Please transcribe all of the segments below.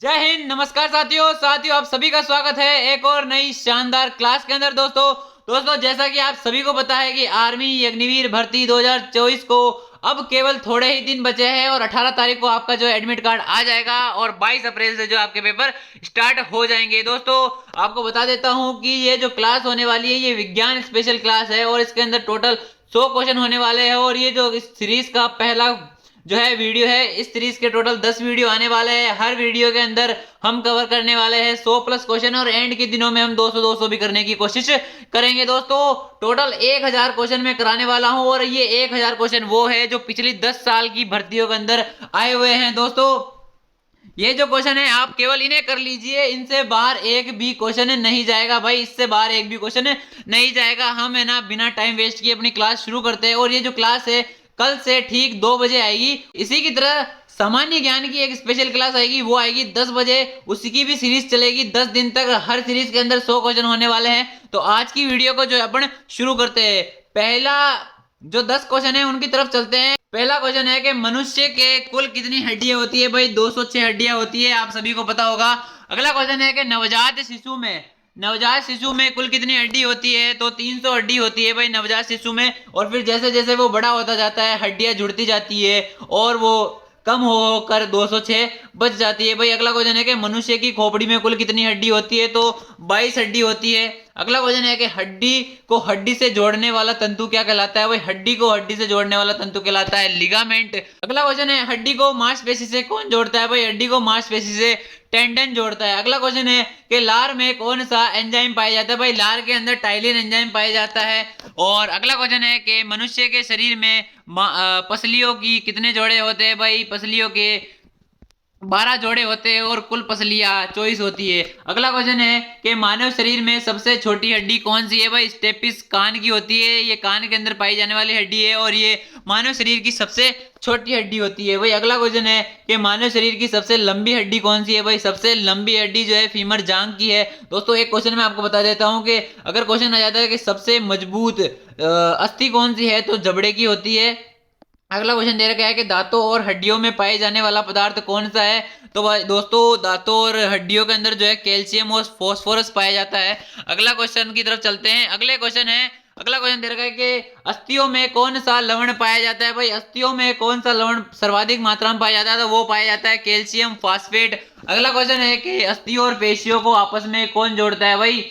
जय हिंद। नमस्कार साथियों साथियों आप सभी का स्वागत है एक और नई शानदार क्लास के अंदर। दोस्तों जैसा कि आप सभी को पता है कि आर्मी अग्निवीर भर्ती 2024 को अब केवल थोड़े ही दिन बचे हैं और 18 तारीख को आपका जो एडमिट कार्ड आ जाएगा और 22 अप्रैल से जो आपके पेपर स्टार्ट हो जाएंगे। दोस्तों आपको बता देता हूं कि ये जो क्लास होने वाली है ये विज्ञान स्पेशल क्लास है और इसके अंदर टोटल 100 क्वेश्चन होने वाले हैं। और ये जो इस सीरीज का पहला जो है वीडियो है, इस सीरीज के टोटल 10 वीडियो आने वाले हैं। हर वीडियो के अंदर हम कवर करने वाले हैं 100 प्लस क्वेश्चन और एंड के दिनों में हम 200 भी करने की कोशिश करेंगे। दोस्तों टोटल 1000 क्वेश्चन मैं कराने वाला हूं और ये 1000 क्वेश्चन वो है जो पिछली 10 साल की भर्तियों के अंदर आए हुए हैं। दोस्तों ये जो क्वेश्चन है आप केवल इन्हें कर लीजिए, इनसे बाहर एक भी क्वेश्चन नहीं जाएगा भाई, इससे बाहर एक भी क्वेश्चन नहीं जाएगा। हम है ना बिना टाइम वेस्ट किए अपनी क्लास शुरू करते हैं और ये जो क्लास है कल से ठीक 2 बजे आएगी। इसी की तरह सामान्य ज्ञान की एक स्पेशल क्लास आएगी, वो आएगी 10 बजे। उसकी भी सीरीज चलेगी 10 दिन तक। हर सीरीज के अंदर 100 क्वेश्चन होने वाले हैं। तो आज की वीडियो को जो अपन शुरू करते हैं, पहला जो 10 क्वेश्चन है उनकी तरफ चलते हैं। पहला क्वेश्चन है कि मनुष्य के कुल कितनी हड्डियां होती है? भाई 206 हड्डियां होती है, आप सभी को पता होगा। अगला क्वेश्चन है कि नवजात शिशु में कुल कितनी हड्डी होती है? तो 300 हड्डी होती है भाई नवजात शिशु में। और फिर जैसे जैसे वो बड़ा होता जाता है हड्डियां जुड़ती जाती है और वो कम होकर 206 बच जाती है। भाई अगला क्वेश्चन है कि मनुष्य की खोपड़ी में कुल कितनी हड्डी होती है? तो 22 हड्डी होती है। अगला क्वेश्चन है कि हड्डी को हड्डी से जोड़ने वाला तंतु क्या कहलाता है? भाई हड्डी को हड्डी से जोड़ने वाला तंतु कहलाता है लिगामेंट। अगला क्वेश्चन है हड्डी को मांसपेशी से कौन जोड़ता है? भाई हड्डी को मांसपेशी से टेंडन जोड़ता है। अगला क्वेश्चन है कि लार में कौन सा एंजाइम पाया जाता है? भाई लार के अंदर टाइलिन एंजाइम पाया जाता है। और अगला क्वेश्चन है कि मनुष्य के शरीर में पसलियों की कितने जोड़े होते हैं? भाई पसलियों के 12 जोड़े होते हैं और कुल पसलियां 24 होती है। अगला क्वेश्चन है कि मानव शरीर में सबसे छोटी हड्डी कौन सी है? भाई स्टेपिस कान की होती है, ये कान के अंदर पाई जाने वाली हड्डी है और ये मानव शरीर की सबसे छोटी हड्डी होती है। भाई अगला क्वेश्चन है कि मानव शरीर की सबसे लंबी हड्डी कौन सी है? भाई सबसे लंबी हड्डी जो है फीमर जांग की है। दोस्तों एक क्वेश्चन मैं आपको बता देता हूं कि अगर क्वेश्चन आ जाता है कि सबसे मजबूत अस्थि कौन सी है, तो जबड़े की होती है। अगला क्वेश्चन दे रखा है कि दांतों और हड्डियों में पाए जाने वाला पदार्थ कौन सा है? तो दोस्तों दांतों और हड्डियों के अंदर जो है कैल्शियम और फास्फोरस पाया जाता है। अगला क्वेश्चन की तरफ चलते हैं। अगला क्वेश्चन दे रखा है कि अस्थियों में कौन सा लवण पाया जाता है? भाई अस्थियों में कौन सा लवण सर्वाधिक मात्रा में पाया जाता है? तो वो पाया जाता है कैल्शियम फास्फेट। अगला क्वेश्चन है कि अस्थियों और पेशियों को आपस में कौन जोड़ता है? भाई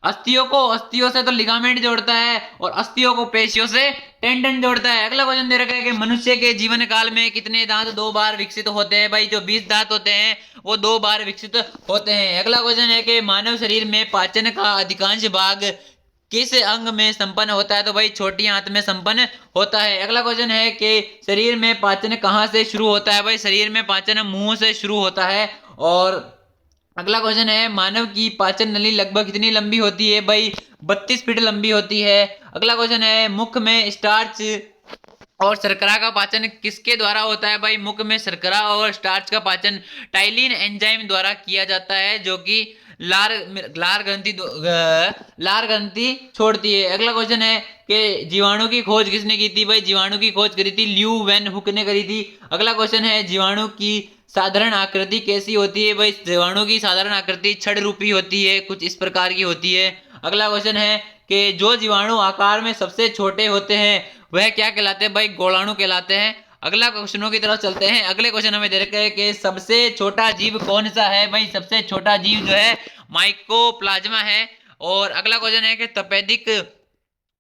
अस्थियों से तो लिगामेंट जोड़ता है और अस्थियों को पेशियों से टेंडन जोड़ता है। अगला क्वेश्चन दे रखा है कि मनुष्य के जीवन काल में कितने दांत 2 बार विकसित होते हैं? भाई जो 20 दांत होते हैं वो 2 बार विकसित होते हैं। अगला क्वेश्चन है कि मानव शरीर में पाचन का अधिकांश भाग किस अंग में संपन्न होता है? तो भाई छोटी आंत में संपन्न होता है। अगला क्वेश्चन है कि शरीर में पाचन कहाँ से शुरू होता है? भाई शरीर में पाचन मुंह से शुरू होता है। और अगला क्वेश्चन है मानव की पाचन नली लगभग कितनी लंबी होती है? भाई 32 फीट लंबी होती है। अगला क्वेश्चन है मुख में स्टार्च और शर्करा का पाचन किसके द्वारा होता है? भाई मुख में शर्करा और स्टार्च का पाचन टाइलिन एंजाइम द्वारा किया जाता है, जो कि लार लार ग्रंथि छोड़ती है। अगला क्वेश्चन है कि जीवाणु की खोज किसने की थी? भाई जीवाणु की खोज करी थी ल्यू वेन हुक ने करी थी। अगला क्वेश्चन है जीवाणु की साधारण आकृति कैसी होती है? भाई जीवाणु की साधारण आकृति छड़ रूपी होती है, कुछ इस प्रकार की होती है। अगला क्वेश्चन है कि जो जीवाणु आकार में सबसे छोटे होते हैं वह क्या कहलाते हैं? भाई गोलाणु कहलाते हैं। अगला क्वेश्चनों की तरफ चलते हैं। अगले क्वेश्चन हमें दे रखे हैं कि सबसे छोटा जीव कौन सा है? भाई सबसे छोटा जीव जो है माइकोप्लाज्मा है। और अगला क्वेश्चन है कि तपेदिक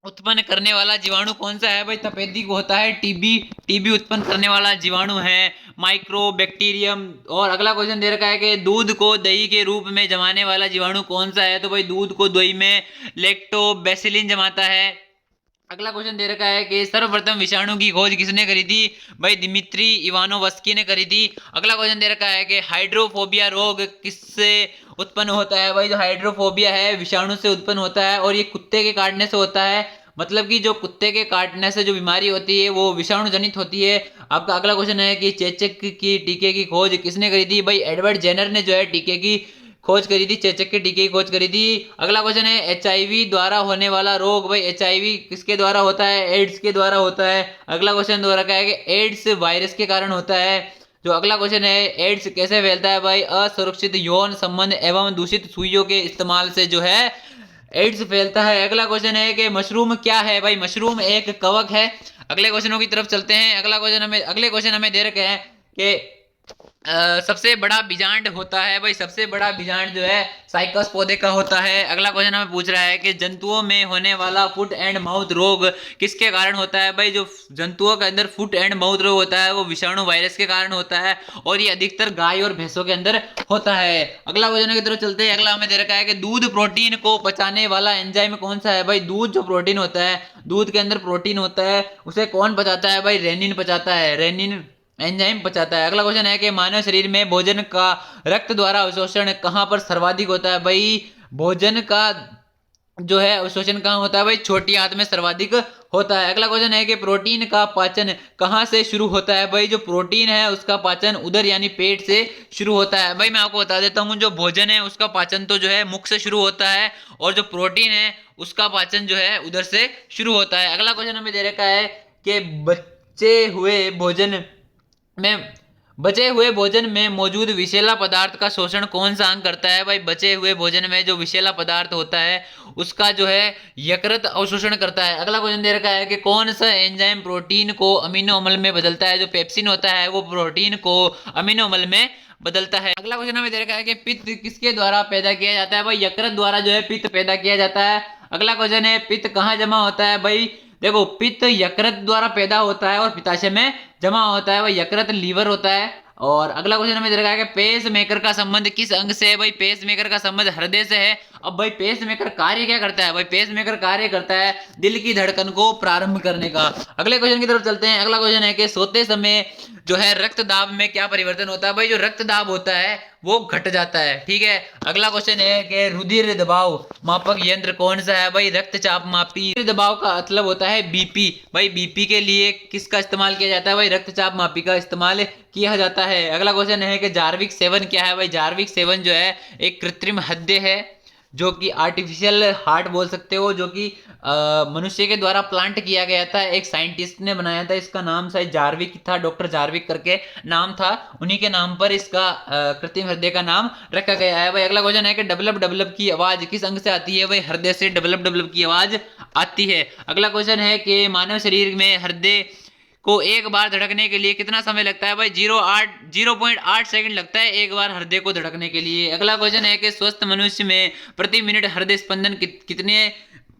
उत्पन्न करने वाला जीवाणु कौन सा है? भाई तपेदिक होता है टीबी उत्पन्न करने वाला जीवाणु है माइक्रोबैक्टीरियम। और अगला क्वेश्चन दे रखा है कि दूध को दही के रूप में जमाने वाला जीवाणु कौन सा है? तो भाई दूध को दही में लैक्टोबैसिलिन जमाता है। अगला क्वेश्चन दे रखा है कि सर्वप्रथम विषाणु की खोज किसने करी थी? भाई दिमित्री इवानोवस्की ने करी थी। अगला क्वेश्चन दे रखा है कि हाइड्रोफोबिया रोग किससे उत्पन्न होता है? भाई जो हाइड्रोफोबिया है विषाणु से उत्पन्न होता है और ये कुत्ते के काटने से होता है। मतलब कि जो कुत्ते के काटने से जो बीमारी होती है वो विषाणु जनित होती है। आपका अगला क्वेश्चन है कि चेचक की टीके की खोज किसने करी थी? भाई एडवर्ड जेनर ने जो है टीके की खोज करी थी, चेचक के टीके की खोज करी थी। अगला क्वेश्चन है एचआईवी द्वारा होने वाला रोग। भाई एचआईवी किसके द्वारा होता है? एड्स के द्वारा होता है। अगला क्वेश्चन दो रखा है कि एड्स वायरस के कारण होता है। जो अगला क्वेश्चन है, एड्स कैसे फैलता है भाई? असुरक्षित यौन संबंध एवं दूषित सुइयों के इस्तेमाल से जो है एड्स फैलता है। अगला क्वेश्चन है कि मशरूम क्या है भाई? मशरूम एक कवक है। अगले क्वेश्चनों की तरफ चलते हैं। अगले क्वेश्चन हमें दे रखे हैं कि सबसे बड़ा बीजांड होता है भाई, सबसे बड़ा बीजांड जो है साइकस पौधे का होता है। अगला क्वेश्चन हमें पूछ रहा है कि जंतुओं में होने वाला फुट एंड माउथ रोग किसके कारण होता है भाई? जो जंतुओं के अंदर फुट एंड माउथ रोग होता है वो विषाणु वायरस के कारण होता है और ये अधिकतर गाय और भैंसों के अंदर होता है। अगला क्वेश्चन की तरफ चलते हैं। अगला हमें दे रखा है कि दूध प्रोटीन को पचाने वाला एंजाइम कौन सा है भाई? दूध जो प्रोटीन होता है, दूध के अंदर प्रोटीन होता है, उसे कौन पचाता है भाई? रेनिन पचाता है, रेनिन एंजाइम पचाता है। अगला क्वेश्चन है कि मानव शरीर में भोजन का रक्त द्वारा अवशोषण कहां पर सर्वाधिक होता है भाई? भोजन का जो है अवशोषण कहां होता है भाई? छोटी आंत में सर्वाधिक होता है। अगला क्वेश्चन है कि प्रोटीन का पाचन कहां से शुरू होता है भाई? जो प्रोटीन है उसका पाचन उदर यानी पेट से शुरू होता है। भाई मैं आपको बता देता हूं, जो भोजन है उसका पाचन तो जो है मुख से शुरू होता है और जो प्रोटीन है उसका पाचन जो है उधर से शुरू होता है। अगला क्वेश्चन हमें दे रखा है कि बचे हुए भोजन में मौजूद विषैला पदार्थ का शोषण कौन सा अंग करता है भाई? बचे हुए भोजन में जो विषैला पदार्थ होता है उसका जो है यकृत अवशोषण करता है। अगला क्वेश्चन दे रखा है कि कौन सा एंजाइम प्रोटीन को अमीनो अम्ल में बदलता है? जो पेप्सिन होता है वो प्रोटीन को अमीनो अम्ल में बदलता है। अगला क्वेश्चन हमें दे रखा है कि पित्त किसके द्वारा पैदा किया जाता है भाई? यकृत द्वारा जो है पित्त पैदा किया जाता है। अगला क्वेश्चन है, पित्त कहाँ जमा होता है भाई? देखो, पित्त यकृत द्वारा पैदा होता है और पित्ताशय में जमा होता है। भाई यकृत लीवर होता है। और अगला क्वेश्चन हमें दे रखा है कि पेस मेकर का संबंध किस अंग से है भाई? पेस मेकर का संबंध हृदय से है। अब भाई पेस मेकर कार्य क्या करता है भाई? पेस मेकर कार्य करता है दिल की धड़कन को प्रारंभ करने का। अगले क्वेश्चन की तरफ चलते हैं। अगला क्वेश्चन है कि सोते समय जो है रक्त दाब में क्या परिवर्तन होता है भाई? जो रक्त दाब होता है वो घट जाता है। ठीक है। अगला क्वेश्चन है कि रुधिर दबाव मापक यंत्र कौन सा है भाई? रक्तचाप मापी। रुधिर दबाव का मतलब होता है बीपी। भाई बीपी के लिए किसका इस्तेमाल किया जाता है भाई? रक्तचाप मापी का इस्तेमाल किया जाता है। अगला क्वेश्चन है कि जार्विक सेवन क्या है भाई? जार्विक सेवन जो है एक कृत्रिम हृदय है जो कि आर्टिफिशियल हार्ट बोल सकते हो, जो कि मनुष्य के द्वारा प्लांट किया गया था। एक साइंटिस्ट ने बनाया था, इसका नाम शायद जार्विक था, डॉक्टर जार्विक करके नाम था। उन्हीं के नाम पर इसका कृत्रिम हृदय का नाम रखा गया है भाई। अगला क्वेश्चन है कि डबलप डबलप की आवाज किस अंग से आती है भाई? हृदय से डबलप डबलप की आवाज आती है। अगला क्वेश्चन है कि मानव शरीर में हृदय को एक बार धड़कने के लिए कितना समय लगता है भाई? 0.8 सेकंड लगता है एक बार हृदय को धड़कने के लिए। अगला क्वेश्चन है कि स्वस्थ मनुष्य में प्रति मिनट हृदय स्पंदन कितने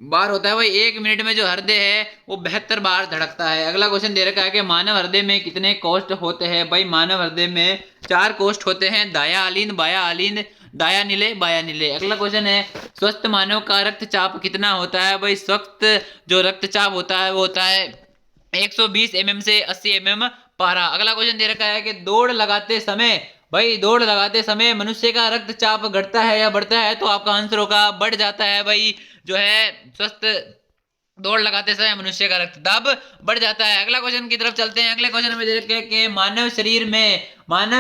बार होता है भाई? 1 मिनट में जो हृदय है वो 72 बार धड़कता है। अगला क्वेश्चन दे रखा है कि मानव हृदय में कितने कोष्ठ होते हैं भाई? मानव हृदय में 4 कोष्ठ होते हैं, दाया अलिंद, बाया अलिंद, दाया नीले, बाया नीले। अगला क्वेश्चन है स्वस्थ मानव का रक्तचाप कितना होता है भाई? स्वस्थ जो रक्तचाप होता है वो होता है 120 mm से 80 mm पारा। अगला क्वेश्चन दे रखा है कि दौड़ लगाते समय मनुष्य का रक्तचाप घटता है या बढ़ता है? तो आपका आंसर होगा बढ़ जाता है भाई। जो है स्वस्थ दौड़ लगाते समय मनुष्य का रक्तचाप बढ़ जाता है। अगला क्वेश्चन की तरफ चलते हैं। अगले क्वेश्चन में दे रखे हैं कि मानव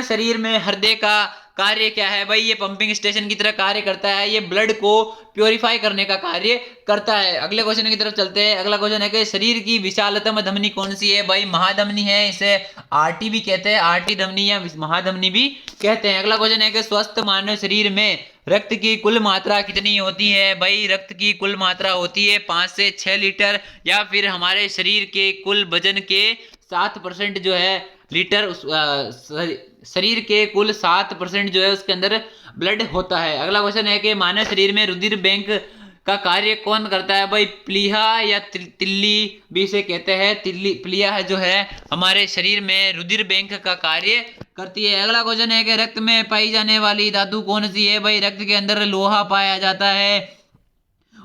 शरीर में हृदय का कार्य क्या है भाई? ये पंपिंग स्टेशन की तरह कार्य करता है, ये ब्लड को प्योरीफाई करने का कार्य करता है। अगले क्वेश्चन की तरफ चलते हैं। अगला क्वेश्चन है कि शरीर की विशालतम धमनी कौन सी है भाई? महाधमनी है, इसे आरटी भी कहते हैं, आरटी धमनी या महाधमनी भी कहते हैं। अगला क्वेश्चन है कि स्वस्थ मानव शरीर में रक्त की कुल मात्रा कितनी होती है भाई? रक्त की कुल मात्रा होती है 5 से 6 लीटर, या फिर हमारे शरीर के कुल वजन के 7% जो है लीटर, शरीर के कुल 7% जो है उसके अंदर ब्लड होता है। अगला क्वेश्चन है कि मानव शरीर में रुधिर बैंक का कार्य कौन करता है भाई? प्लीहा या तिल्ली भी इसे कहते हैं। प्लीहा जो है हमारे शरीर में रुधिर बैंक का कार्य करती है। अगला क्वेश्चन है कि रक्त में पाई जाने वाली धातु कौन सी है भाई? रक्त के अंदर लोहा पाया जाता है।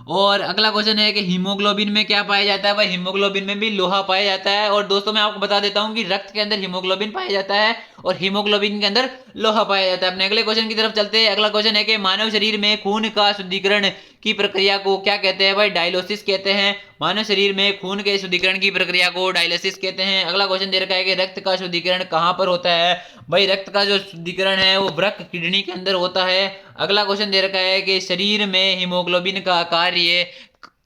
और अगला क्वेश्चन है कि हीमोग्लोबिन में क्या पाया जाता है भाई? हीमोग्लोबिन में भी लोहा पाया जाता है। और दोस्तों मैं आपको बता देता हूं कि रक्त के अंदर हीमोग्लोबिन पाया जाता है और हीमोग्लोबिन के अंदर लोहा पाया जाता है। अपने अगले क्वेश्चन की तरफ चलते हैं। अगला क्वेश्चन है कि मानव शरीर में खून का शुद्धिकरण की प्रक्रिया को क्या कहते हैं भाई? डायलिसिस कहते हैं। मानव शरीर में खून के शुद्धिकरण की प्रक्रिया को डायलिसिस कहते हैं। अगला क्वेश्चन दे रखा है कि रक्त का शुद्धिकरण कहां पर होता है भाई? रक्त का जो शुद्धिकरण है वो वृक्क किडनी के अंदर होता है। अगला क्वेश्चन दे रखा है कि शरीर में हीमोग्लोबिन का कार्य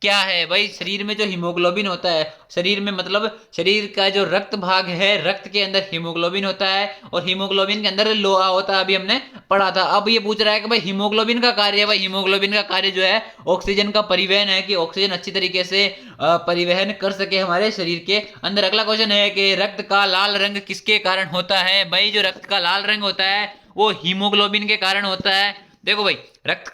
क्या है भाई? शरीर में जो हीमोग्लोबिन होता है, शरीर में मतलब शरीर का जो रक्त भाग है, रक्त के अंदर हीमोग्लोबिन होता है और हीमोग्लोबिन के अंदर लोहा होता है, अभी हमने पढ़ा था। अब ये पूछ रहा है कि भाई हीमोग्लोबिन का कार्य है, भाई हीमोग्लोबिन का कार्य जो है ऑक्सीजन का परिवहन है, कि ऑक्सीजन अच्छी तरीके से परिवहन कर सके हमारे शरीर के अंदर। अगला क्वेश्चन है कि रक्त का लाल रंग किसके कारण होता है? भाई जो रक्त का लाल रंग होता है वो हीमोग्लोबिन के कारण होता है। देखो भाई, रक्त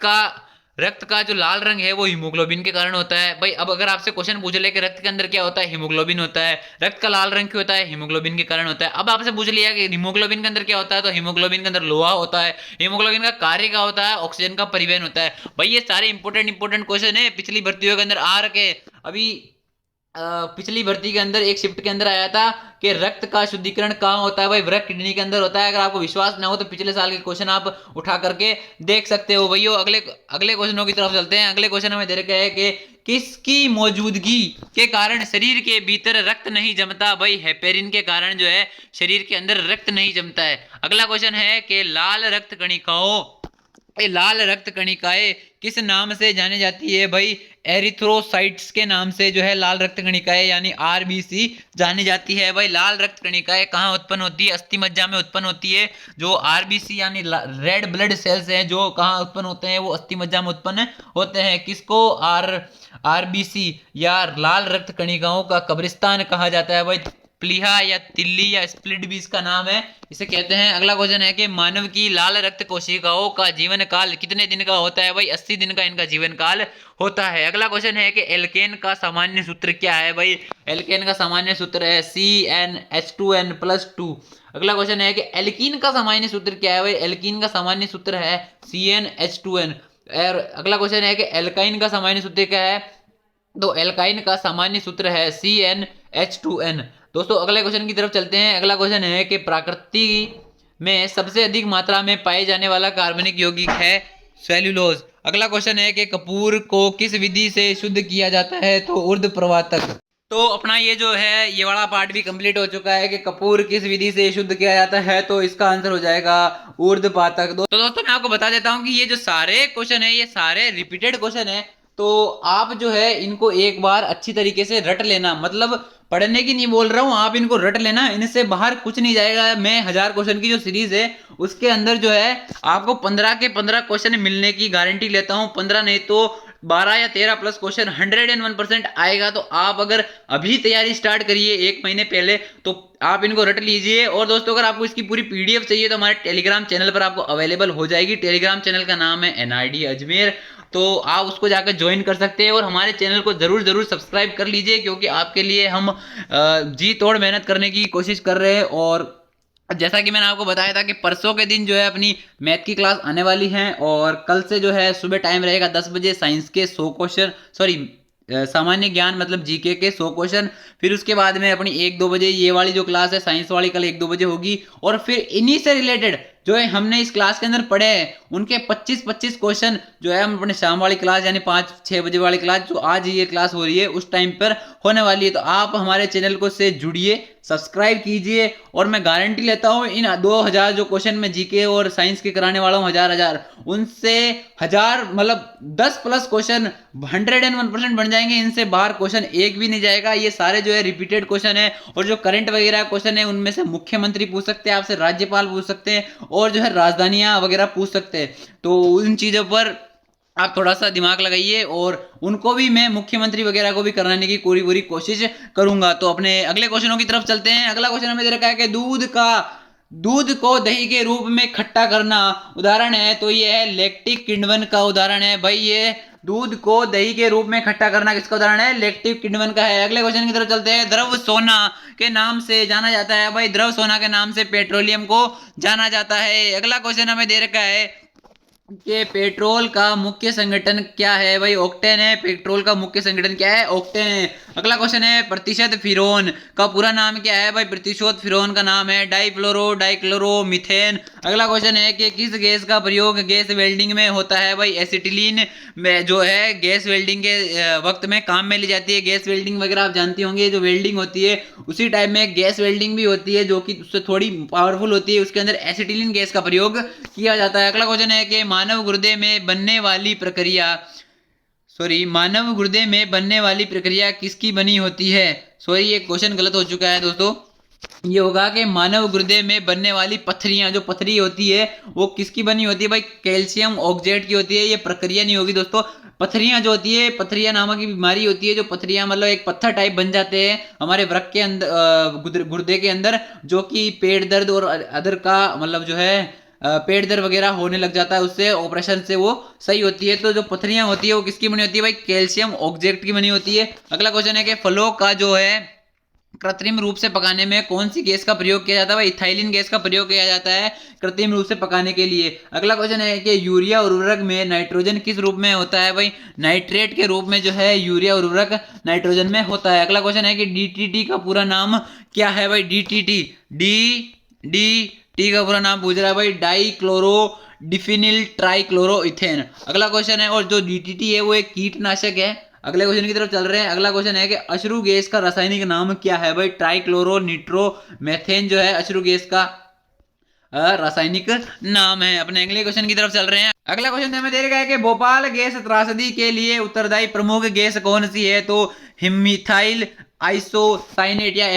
का जो लाल रंग है वो हीमोग्लोबिन के कारण होता है। भाई अब अगर आपसे क्वेश्चन पूछ ले कि रक्त के अंदर क्या होता है, हीमोग्लोबिन होता है, रक्त का लाल रंग क्यों होता है, हीमोग्लोबिन के कारण होता है। अब आपसे पूछ लिया कि हीमोग्लोबिन के अंदर क्या होता है, तो हीमोग्लोबिन के अंदर लोहा होता है। हीमोग्लोबिन का कार्य क्या होता है? ऑक्सीजन का परिवहन होता है। भाई ये सारे इंपोर्टेंट क्वेश्चन है, पिछली भर्तियों के अंदर आ रखे। अभी पिछली भर्ती के अंदर एक शिफ्ट के अंदर आया था कि रक्त का शुद्धिकरण कहाँ होता है? भाई वृक्क किडनी के अंदर होता है। अगर आपको विश्वास ना हो तो पिछले साल के क्वेश्चन आप उठा करके देख सकते हो भैया। अगले अगले क्वेश्चनों की तरफ चलते हैं। अगले क्वेश्चन हमें दे रखा है कि किसकी मौजूदगी के कारण शरीर के भीतर रक्त नहीं जमता? भाई हेपेरिन के कारण जो है शरीर के अंदर रक्त नहीं जमता है। अगला क्वेश्चन है कि लाल रक्त कणिकाएं किस नाम से जानी जाती है? भाई एरिथ्रोसाइट्स के नाम से जो है लाल रक्त कणिकाएं यानी आरबीसी जानी जाती है। भाई लाल रक्त कणिकाएं कहाँ उत्पन्न होती है? अस्थि मज्जा में उत्पन्न होती है। जो आरबीसी यानी रेड ब्लड सेल्स हैं जो कहाँ उत्पन्न होते हैं? वो अस्थि मज्जा में उत्पन्न होते हैं। किसको आरबीसी या लाल रक्त कणिकाओं का कब्रिस्तान कहा जाता है? भाई प्लीहा या तिल्ली या स्प्लिट भी इसका नाम है, इसे कहते हैं। अगला क्वेश्चन है कि मानव की लाल रक्त कोशिकाओं का जीवन काल कितने दिन का होता है? भाई 80 दिन का इनका जीवन काल होता है। अगला क्वेश्चन है कि एल्केन का सामान्य सूत्र क्या है? भाई एल्केन का सामान्य सूत्र है CnH2n+2। अगला क्वेश्चन है कि एल्कीन का सामान्य सूत्र क्या है? भाई एल्कीन का सामान्य सूत्र है CnH2n। और अगला क्वेश्चन है कि एल्काइन का सामान्य सूत्र क्या है? तो एल्काइन का सामान्य सूत्र है CnH2n। दोस्तों अगले क्वेश्चन की तरफ चलते हैं। अगला क्वेश्चन है कि प्रकृति में सबसे अधिक मात्रा में पाए जाने वाला कार्बनिक यौगिक है सेल्यूलोज। अगला क्वेश्चन है कि कपूर को किस विधि से शुद्ध किया जाता है? तो ऊर्ध्वप्रवातक। तो अपना ये जो है ये वाला पार्ट भी कंप्लीट हो चुका है कि कपूर किस विधि से शुद्ध किया जाता है, तो इसका आंसर हो जाएगा ऊर्ध्वपातक। तो दोस्तों मैं आपको बता देता हूं कि ये जो सारे क्वेश्चन है ये सारे रिपीटेड क्वेश्चन है, तो आप जो है इनको एक बार अच्छी तरीके से रट लेना। मतलब पढ़ने की नहीं बोल रहा हूँ, आप इनको रट लेना, इनसे बाहर कुछ नहीं जाएगा। मैं 1000 क्वेश्चन की जो सीरीज है उसके अंदर जो है आपको 15 के 15 क्वेश्चन मिलने की गारंटी लेता हूँ। 15 नहीं तो 12 या 13 प्लस क्वेश्चन 101% आएगा। तो आप अगर अभी तैयारी स्टार्ट करिए 1 महीने पहले, तो आप इनको रट लीजिए। और दोस्तों अगर आपको इसकी पूरी पीडीएफ चाहिए तो हमारे टेलीग्राम चैनल पर आपको अवेलेबल हो जाएगी। टेलीग्राम चैनल का नाम है NRD अजमेर, तो आप उसको जाकर ज्वाइन कर सकते हैं। और हमारे चैनल को जरूर सब्सक्राइब कर लीजिए, क्योंकि आपके लिए हम जी तोड़ मेहनत करने की कोशिश कर रहे हैं। और जैसा कि मैंने आपको बताया था कि परसों के दिन जो है अपनी मैथ की क्लास आने वाली है, और कल से जो है सुबह टाइम रहेगा 10 बजे साइंस के 100 क्वेश्चन, सॉरी सामान्य ज्ञान मतलब जीके के 100 क्वेश्चन। फिर उसके बाद में अपनी 1-2 बजे ये वाली जो क्लास है साइंस वाली कल 1-2 बजे होगी। और फिर इन्हीं से रिलेटेड जो है हमने इस क्लास के अंदर पढ़े हैं उनके 25-25 क्वेश्चन जो है हम अपने शाम वाली क्लास यानी 5-6 बजे वाली क्लास जो आज ये क्लास हो रही है उस टाइम पर होने वाली है। तो आप हमारे चैनल को से जुड़िए, सब्सक्राइब कीजिए, और मैं गारंटी लेता हूँ इन 2000 जो क्वेश्चन मैं जीके और साइंस के कराने वाला हूँ 1000 उनसे 1000 मतलब 10 प्लस क्वेश्चन 101% बन जाएंगे। इनसे बाहर क्वेश्चन एक भी नहीं जाएगा। ये सारे जो है रिपीटेड क्वेश्चन है, और जो करंट वगैरह क्वेश्चन है उनमें से मुख्यमंत्री पूछ सकते हैं आपसे, राज्यपाल पूछ सकते हैं, और जो है राजधानियां वगैरह पूछ सकते हैं। तो उन चीजों पर आप थोड़ा सा दिमाग लगाइए, और उनको भी मैं मुख्यमंत्री वगैरह को भी कराने की पूरी कोशिश करूंगा। तो अपने अगले क्वेश्चनों की तरफ चलते हैं। अगला क्वेश्चन हमें दे रखा है कि दूध को दही के रूप में खट्टा करना उदाहरण है, तो ये है लैक्टिक किण्वन का उदाहरण है। भाई ये दूध को दही के रूप में खट्टा करना किसका उदाहरण है? लैक्टिक किण्वन का है। अगले क्वेश्चन की तरफ चलते हैं। द्रव सोना के नाम से जाना जाता है। भाई द्रव सोना के नाम से पेट्रोलियम को जाना जाता है। अगला क्वेश्चन हमें दे रखा है कि पेट्रोल का मुख्य संगठन क्या है? भाई ऑक्टेन है। पेट्रोल का मुख्य संगठन क्या है? ऑक्टेन है। अगला क्वेश्चन है प्रतिशत फिरोन का पूरा नाम क्या है? भाई प्रतिशोध फिरोन का नाम है डाइक्लोरो मीथेन। अगला क्वेश्चन है कि किस गैस का प्रयोग गैस वेल्डिंग में होता है? भाई एसिटिलीन में जो है गैस वेल्डिंग के वक्त में काम में ली जाती है। गैस वेल्डिंग वगैरह आप जानती होंगे, जो वेल्डिंग होती है उसी टाइप में गैस वेल्डिंग भी होती है, जो कि उससे थोड़ी पावरफुल होती है। उसके अंदर एसिटिलीन गैस का प्रयोग किया जाता है। अगला क्वेश्चन है कि मानव गुर्दे में बनने वाली प्रक्रिया सॉरी, मानव गुर्दे में बनने वाली प्रक्रिया किसकी बनी होती है? सॉरी, ये क्वेश्चन गलत हो चुका है दोस्तों। ये होगा कि मानव गुर्दे में बनने वाली पथरियां, जो पथरी होती है वो किसकी बनी होती है भाई? कैल्शियम ऑक्जेट की होती है। ये प्रक्रिया नहीं होगी दोस्तों। पथरियां जो होती है, पथरिया नामक की बीमारी होती है, जो पथरियां मतलब एक पत्थर टाइप बन जाते हैं हमारे वृक्क के अंदर, गुर्दे के अंदर, जो कि पेट दर्द और अदर का मतलब जो है पेट दर्द वगैरह होने लग जाता है, उससे ऑपरेशन से वो सही होती है। तो जो पथरियां होती है वो किसकी बनी होती है भाई? कैल्शियम ऑक्जेट की बनी होती है। अगला क्वेश्चन है कि फलों का जो है कृत्रिम रूप से पकाने में कौन सी गैस का प्रयोग किया जाता है भाई? इथाइलिन गैस का प्रयोग किया जाता है कृत्रिम रूप से पकाने के लिए। अगला क्वेश्चन है कि यूरिया उर्वरक में नाइट्रोजन किस रूप में होता है भाई? नाइट्रेट के रूप में जो है यूरिया उर्वरक नाइट्रोजन में होता है। अगला क्वेश्चन है कि डीटीटी का पूरा नाम क्या है भाई? डीटीटी, डी का पूरा नाम पूछ रहा है भाई, डाई क्लोरो डिफिनिल ट्राइक्लोरो इथेन। अगला क्वेश्चन है, और जो डीटीटी है वो एक कीटनाशक है। अगले क्वेश्चन की तरफ चल रहे हैं। अगला क्वेश्चन है कि अश्रु गैस का रासायनिक नाम क्या है भाई? ट्राइक्लोरो निट्रो मेथेन जो है अश्रु गैस का रासायनिक नाम है। अपने अगले क्वेश्चन की तरफ चल रहे हैं। अगला क्वेश्चन हमें दे रखा है कि भोपाल गैस त्रासदी के लिए उत्तरदायी प्रमुख गैस कौन सी है? तो हिमिथाइल आइसोसाइनेट या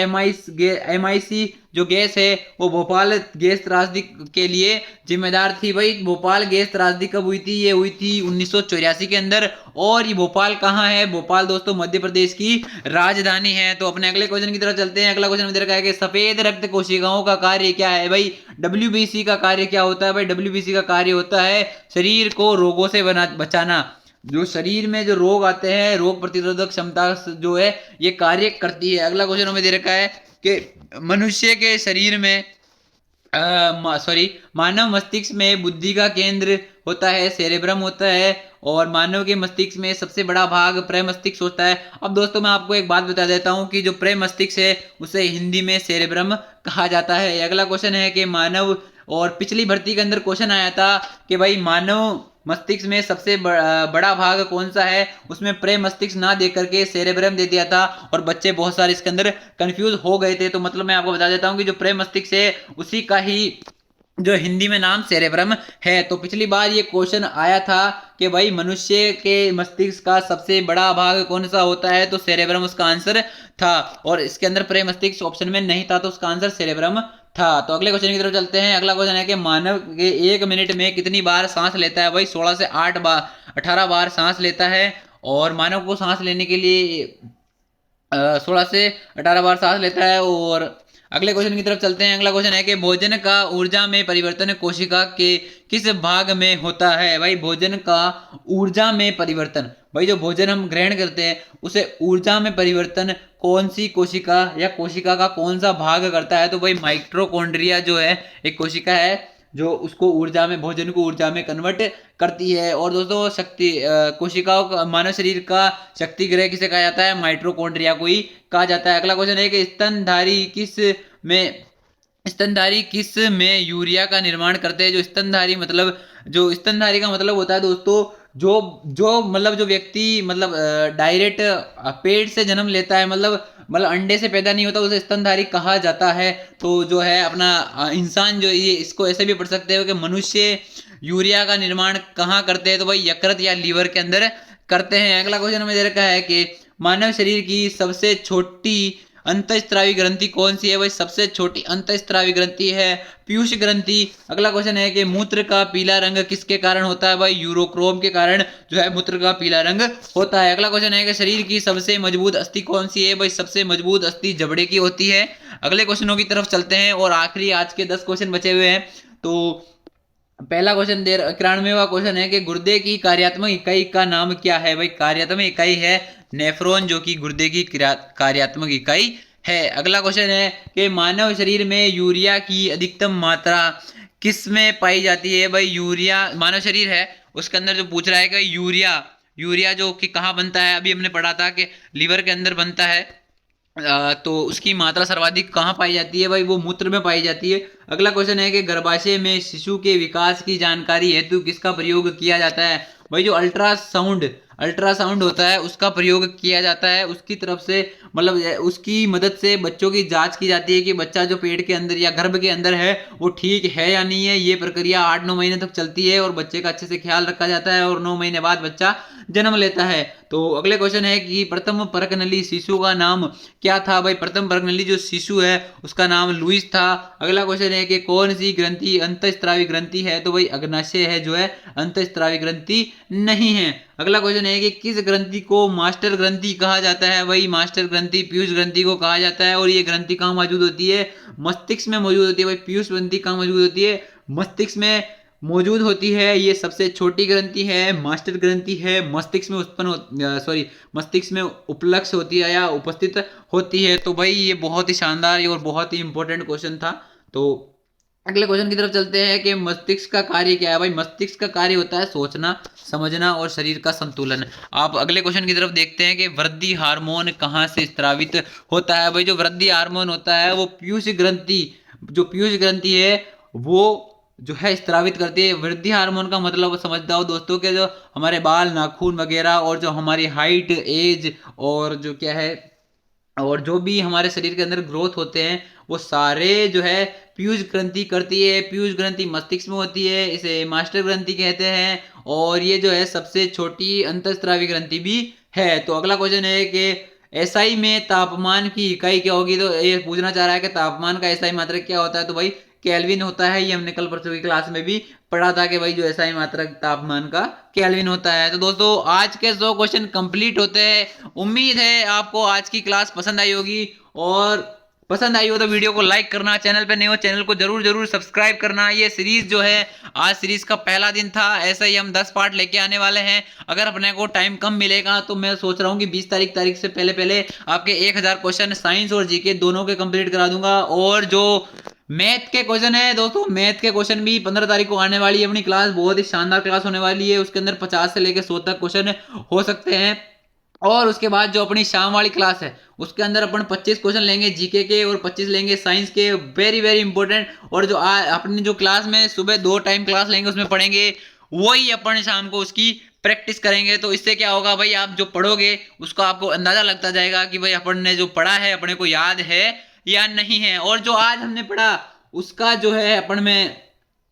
एमआईसी जो गैस है वो भोपाल गैस त्रासदी के लिए जिम्मेदार थी भाई। भोपाल गैस त्रासदी कब हुई थी? ये हुई थी 1984 के अंदर। और ये भोपाल कहाँ है? भोपाल दोस्तों मध्य प्रदेश की राजधानी है। तो अपने अगले क्वेश्चन की तरफ चलते हैं। अगला क्वेश्चन में दे रखा है कि सफेद रक्त कोशिकाओं का कार्य क्या है भाई? डब्ल्यूबीसी का कार्य क्या होता है भाई? डब्ल्यूबीसी का कार्य होता है शरीर को रोगों से बचाना। जो शरीर में जो रोग आते हैं, रोग प्रतिरोधक क्षमता जो है ये कार्य करती है। अगला क्वेश्चन हमें दे रखा है कि मनुष्य के शरीर में मानव मस्तिष्क में बुद्धि का केंद्र होता है, सेरेब्रम होता है, और मानव के मस्तिष्क में सबसे बड़ा भाग प्रमस्तिष्क होता है। अब दोस्तों मैं आपको एक बात बता देता हूं कि जो प्रमस्तिष्क है उसे हिंदी में सेरेब्रम कहा जाता है। अगला क्वेश्चन है कि मानव, और पिछली भर्ती के अंदर क्वेश्चन आया था कि भाई मानव मस्तिष्क में सबसे बड़ा भाग कौन सा है? उसमें प्रे मस्तिष्क ना दे करके सेरेब्रम दे दिया था, और बच्चे बहुत सारे इसके अंदर कंफ्यूज हो गए थे। तो मतलब मैं आपको बता देता हूं कि जो प्रे मस्तिष्क है उसी का ही जो हिंदी में नाम सेरेब्रम है। तो पिछली बार ये क्वेश्चन आया था कि भाई मनुष्य के मस्तिष्क का सबसे बड़ा भाग कौन सा होता है? तो सेरेब्रम उसका आंसर था, और इसके अंदर प्रे मस्तिष्क ऑप्शन में नहीं था, तो उसका आंसर सेरेब्रम था। तो अगले क्वेश्चन की तरफ चलते हैं। अगला क्वेश्चन है कि मानव के 1 मिनट में कितनी बार सांस लेता है भाई? 16 से 18 बार सांस लेता है। और मानव को सांस लेने के लिए 16 से 18 बार सांस लेता है। और अगले क्वेश्चन की तरफ चलते हैं। अगला क्वेश्चन है कि भोजन का ऊर्जा में परिवर्तन कोशिका के किस भाग में होता है भाई? भोजन का ऊर्जा में परिवर्तन, भाई जो भोजन हम ग्रहण करते हैं उसे ऊर्जा में परिवर्तन कौन सी कोशिका या कोशिका का कौन सा भाग करता है? तो भाई माइटोकॉन्ड्रिया जो है एक कोशिका है जो उसको ऊर्जा में, भोजन को ऊर्जा में कन्वर्ट करती है। और दोस्तों शक्ति कोशिकाओं का, मानव शरीर का शक्ति ग्रह किसे कहा जाता है? माइटोकॉन्ड्रिया को ही कहा जाता है। अगला क्वेश्चन है कि स्तनधारी किस में यूरिया का निर्माण करते हैं? जो स्तनधारी का मतलब होता है दोस्तों जो मतलब जो व्यक्ति मतलब डायरेक्ट पेट से जन्म लेता है, मतलब अंडे से पैदा नहीं होता, उसे स्तनधारी कहा जाता है। तो जो है अपना इंसान जो, ये इसको ऐसे भी पढ़ सकते हो कि मनुष्य यूरिया का निर्माण कहाँ करते हैं? तो भाई यकृत या लीवर के अंदर करते हैं। अगला क्वेश्चन हमें दे रखा है कि मानव शरीर की सबसे छोटी अंतःस्त्रावी ग्रंथि कौन सी है भाई? सबसे छोटी अंतःस्त्रावी ग्रंथि है पीयूष ग्रंथि। अगला क्वेश्चन है कि मूत्र का पीला रंग किसके कारण होता है भाई? यूरोक्रोम के कारण जो है मूत्र का पीला रंग होता है। अगला क्वेश्चन है कि शरीर की सबसे मजबूत अस्थि कौन सी है भाई? सबसे मजबूत अस्थि जबड़े की होती है। अगले क्वेश्चनों की तरफ चलते हैं, और आखिरी आज के 10 क्वेश्चन बचे हुए हैं। तो पहला क्वेश्चन 91वां क्वेश्चन है कि गुर्दे की कार्यात्मक इकाई का नाम क्या है भाई? कार्यात्मक इकाई है नेफ्रॉन, जो कि गुर्दे की कार्यात्मक इकाई है। अगला क्वेश्चन है कि मानव शरीर में यूरिया की अधिकतम मात्रा किस में पाई जाती है भाई? यूरिया, मानव शरीर है उसके अंदर जो पूछ रहा है कि यूरिया जो कि कहाँ बनता है? अभी हमने पढ़ा था कि लीवर के अंदर बनता है। तो उसकी मात्रा सर्वाधिक कहाँ पाई जाती है भाई? वो मूत्र में पाई जाती है। अगला क्वेश्चन है कि गर्भाशय में शिशु के विकास की जानकारी हेतु किसका प्रयोग किया जाता है भाई? जो अल्ट्रासाउंड होता है उसका प्रयोग किया जाता है, उसकी तरफ से मतलब उसकी मदद से बच्चों की जांच की जाती है कि बच्चा जो पेट के अंदर या गर्भ के अंदर है वो ठीक है या नहीं है। ये प्रक्रिया 8-9 महीने तक चलती है और बच्चे का अच्छे से ख्याल रखा जाता है और 9 महीने बाद बच्चा जन्म लेता है। तो अगले क्वेश्चन है कि प्रथम परकनली शिशु का नाम क्या था। भाई प्रथम परकनली जो शिशु है उसका नाम लुईस था। अगला क्वेश्चन है कि कौन सी ग्रंथि अंतःस्रावी ग्रंथि है, तो भाई अग्नाशय है जो है, अंतःस्रावी ग्रंथि नहीं है। अगला क्वेश्चन है कि किस ग्रंथि को मास्टर ग्रंथि कहा जाता है। भाई मास्टर ग्रंथि पीयूष ग्रंथि को कहा जाता है और ये ग्रंथि कहाँ मौजूद होती है, मस्तिष्क में मौजूद होती है। भाई पीयूष ग्रंथि कहाँ मौजूद होती है, मस्तिष्क में मौजूद होती है। ये सबसे छोटी ग्रंथि है, मास्टर ग्रंथि है, मस्तिष्क में उत्पन्न मस्तिष्क में उपलक्ष्य होती है या उपस्थित होती है। तो भाई ये बहुत ही शानदार और बहुत ही इंपॉर्टेंट क्वेश्चन था। तो अगले क्वेश्चन की तरफ चलते हैं कि मस्तिष्क का कार्य क्या है। भाई मस्तिष्क का कार्य होता है सोचना, समझना और शरीर का संतुलन। आप अगले क्वेश्चन की तरफ देखते हैं कि वृद्धि हार्मोन कहाँ से स्रावित होता है। भाई जो वृद्धि हार्मोन होता है वो पीयूष ग्रंथि है वो जो है स्रावित करती है। वृद्धि हार्मोन का मतलब समझता हो दोस्तों के जो हमारे बाल, नाखून वगैरह और जो हमारी हाइट, एज और जो क्या है और जो भी हमारे शरीर के अंदर ग्रोथ होते हैं वो सारे जो है पीयूष ग्रंथि करती है। पीयूष ग्रंथि मस्तिष्क में होती है, इसे मास्टर ग्रंथि कहते हैं और ये जो है सबसे छोटी अंतःस्रावी ग्रंथि भी है। तो अगला क्वेश्चन है कि एसआई में तापमान की इकाई क्या होगी। तो ये पूछना चाह रहा है कि तापमान का एसआई मात्रक क्या होता है। तो भाई केल्विन होता है। ये हमने कल परसों की क्लास में भी पढ़ा था कि भाई जो एसआई मात्रक तापमान का केल्विन होता है। तो दोस्तों आज के 100 क्वेश्चन कंप्लीट होते हैं। उम्मीद है आपको आज की क्लास पसंद आई होगी और पसंद आई हो तो वीडियो को लाइक करना, चैनल पे नए हो चैनल को जरूर सब्सक्राइब करना। ये सीरीज जो है आज सीरीज का पहला दिन था, ऐसा ही हम 10 पार्ट लेके आने वाले हैं। अगर अपने को टाइम कम मिलेगा तो मैं सोच रहा हूँ कि 20 तारीख से पहले आपके 1000 क्वेश्चन साइंस और जीके दोनों के कंप्लीट करा दूंगा। और जो मैथ के क्वेश्चन है दोस्तों, मैथ के क्वेश्चन भी 15 तारीख को आने वाली है अपनी क्लास, बहुत ही शानदार क्लास होने वाली है। उसके अंदर 50 से लेकर 100 तक क्वेश्चन हो सकते हैं। और उसके बाद जो अपनी शाम वाली क्लास है उसके अंदर अपन 25 क्वेश्चन लेंगे जीके के और 25 लेंगे साइंस के, वेरी इंपॉर्टेंट। और जो अपनी जो क्लास में सुबह 2 टाइम क्लास लेंगे उसमें पढ़ेंगे, वही अपन शाम को उसकी प्रैक्टिस करेंगे। तो इससे क्या होगा भाई, आप जो पढ़ोगे उसका आपको अंदाजा लगता जाएगा कि भाई अपन ने जो पढ़ा है अपने को याद है या नहीं है। और जो आज हमने पढ़ा उसका जो है अपन में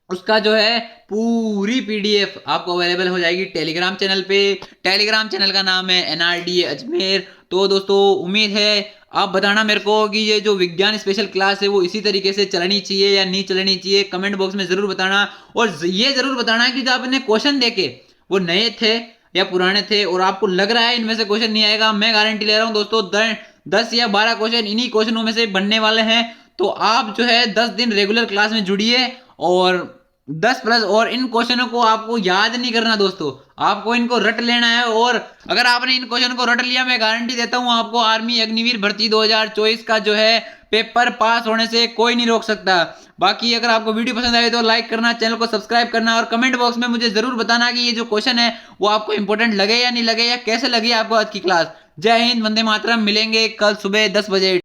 उसका जो है पूरी पीडीएफ आपको अवेलेबल हो जाएगी टेलीग्राम चैनल पे। टेलीग्राम चैनल का नाम है NRDA अजमेर। तो दोस्तों उम्मीद है आप बताना मेरे को कि ये जो विज्ञान स्पेशल क्लास है वो इसी तरीके से चलनी चाहिए या नहीं चलनी चाहिए, कमेंट बॉक्स में जरूर बताना। और ये जरूर बताना कि जो आपने क्वेश्चन देखे वो नए थे या पुराने थे और आपको लग रहा है इनमें से क्वेश्चन नहीं आएगा। मैं गारंटी ले रहा हूँ दोस्तों 10 या 12 क्वेश्चन इन्हीं क्वेश्चनों में से बनने वाले हैं। तो आप जो है 10 दिन रेगुलर क्लास में जुड़िए और 10 प्लस, और इन क्वेश्चनों को आपको याद नहीं करना दोस्तों, आपको इनको रट लेना है। और अगर आपने इन क्वेश्चन को रट लिया मैं गारंटी देता हूं आपको आर्मी अग्निवीर भर्ती 2024 का जो है पेपर पास होने से कोई नहीं रोक सकता। बाकी अगर आपको वीडियो पसंद आए तो लाइक करना, चैनल को सब्सक्राइब करना और कमेंट बॉक्स में मुझे जरूर बताना कि ये जो क्वेश्चन है वो आपको इंपॉर्टेंट लगे या नहीं लगे या कैसे लगी आपको आज की क्लास। जय हिंद, वंदे मातरम। मिलेंगे कल सुबह 10 बजे।